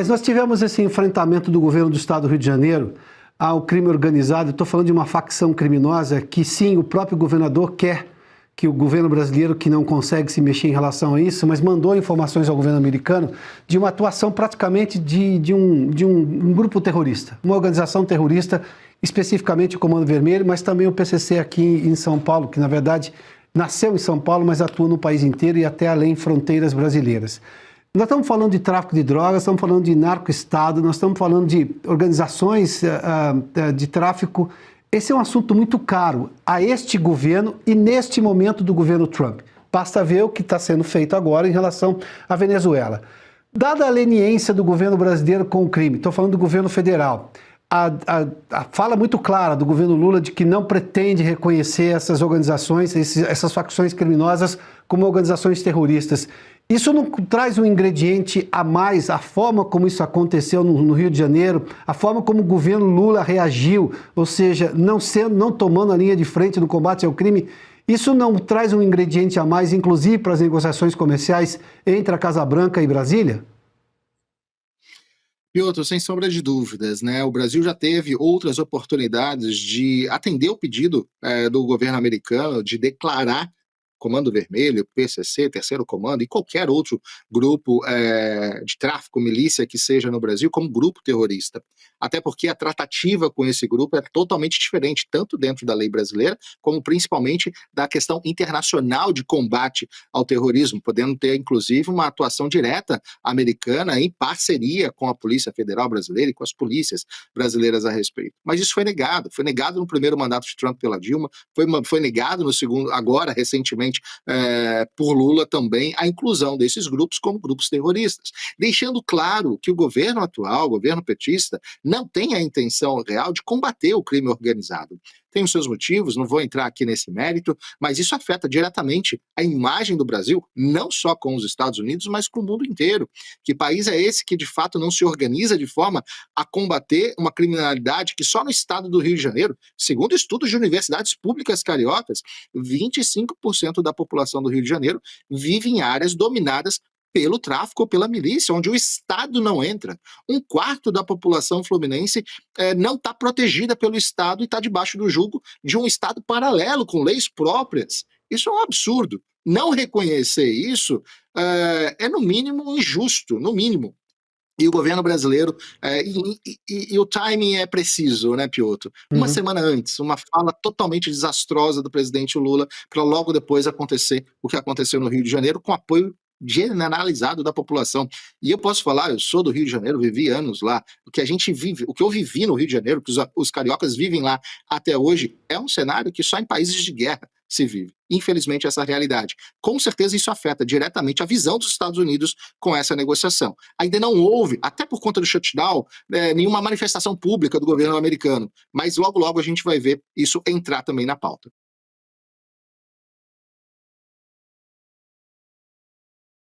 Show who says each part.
Speaker 1: Mas nós tivemos esse enfrentamento do governo do estado do Rio de Janeiro ao crime organizado. Estou falando de uma facção criminosa que, sim, o próprio governador quer que o governo brasileiro, que não consegue se mexer em relação a isso, mas mandou informações ao governo americano de uma atuação praticamente de um grupo terrorista, uma organização terrorista, especificamente o Comando Vermelho, mas também o PCC aqui em São Paulo, que na verdade nasceu em São Paulo, mas atua no país inteiro e até além fronteiras brasileiras. Nós estamos falando de tráfico de drogas, estamos falando de narco-estado, nós estamos falando de organizações de tráfico. Esse é um assunto muito caro a este governo e neste momento do governo Trump. Basta ver o que está sendo feito agora em relação à Venezuela. Dada a leniência do governo brasileiro com o crime, estou falando do governo federal, a fala muito clara do governo Lula de que não pretende reconhecer essas organizações, essas facções criminosas como organizações terroristas. Isso não traz um ingrediente a mais, a forma como isso aconteceu no Rio de Janeiro, a forma como o governo Lula reagiu, ou seja, não tomando a linha de frente no combate ao crime, isso não traz um ingrediente a mais, inclusive para as negociações comerciais entre a Casa Branca e Brasília?
Speaker 2: Piotr, sem sombra de dúvidas, né? O Brasil já teve outras oportunidades de atender o pedido do governo americano de declarar Comando Vermelho, PCC, Terceiro Comando e qualquer outro grupo de tráfico, milícia que seja no Brasil como grupo terrorista. Até porque a tratativa com esse grupo é totalmente diferente, tanto dentro da lei brasileira, como principalmente da questão internacional de combate ao terrorismo, podendo ter inclusive uma atuação direta americana em parceria com a Polícia Federal brasileira e com as polícias brasileiras a respeito. Mas isso foi negado no primeiro mandato de Trump pela Dilma, foi negado no segundo, agora recentemente por Lula também, a inclusão desses grupos como grupos terroristas, deixando claro que o governo atual, o governo petista, não tem a intenção real de combater o crime organizado. Tem os seus motivos, não vou entrar aqui nesse mérito, mas isso afeta diretamente a imagem do Brasil, não só com os Estados Unidos, mas com o mundo inteiro. Que país é esse que de fato não se organiza de forma a combater uma criminalidade que só no estado do Rio de Janeiro, segundo estudos de universidades públicas cariocas, 25% da população do Rio de Janeiro vive em áreas dominadas pelo tráfico ou pela milícia, onde o Estado não entra. Um quarto da população fluminense não está protegida pelo Estado e está debaixo do jugo de um Estado paralelo, com leis próprias. Isso é um absurdo. Não reconhecer isso é no mínimo injusto, no mínimo. E o governo brasileiro, e o timing é preciso, né, Piotr? Uma semana antes, uma fala totalmente desastrosa do presidente Lula, para logo depois acontecer o que aconteceu no Rio de Janeiro, com apoio generalizado da população. E eu posso falar, eu sou do Rio de Janeiro, vivi anos lá, o que a gente vive, o que eu vivi no Rio de Janeiro, que os cariocas vivem lá até hoje, é um cenário que só em países de guerra se vive. Infelizmente, essa realidade. Com certeza isso afeta diretamente a visão dos Estados Unidos com essa negociação. Ainda não houve, até por conta do shutdown, nenhuma manifestação pública do governo americano, mas logo logo a gente vai ver isso entrar também na pauta.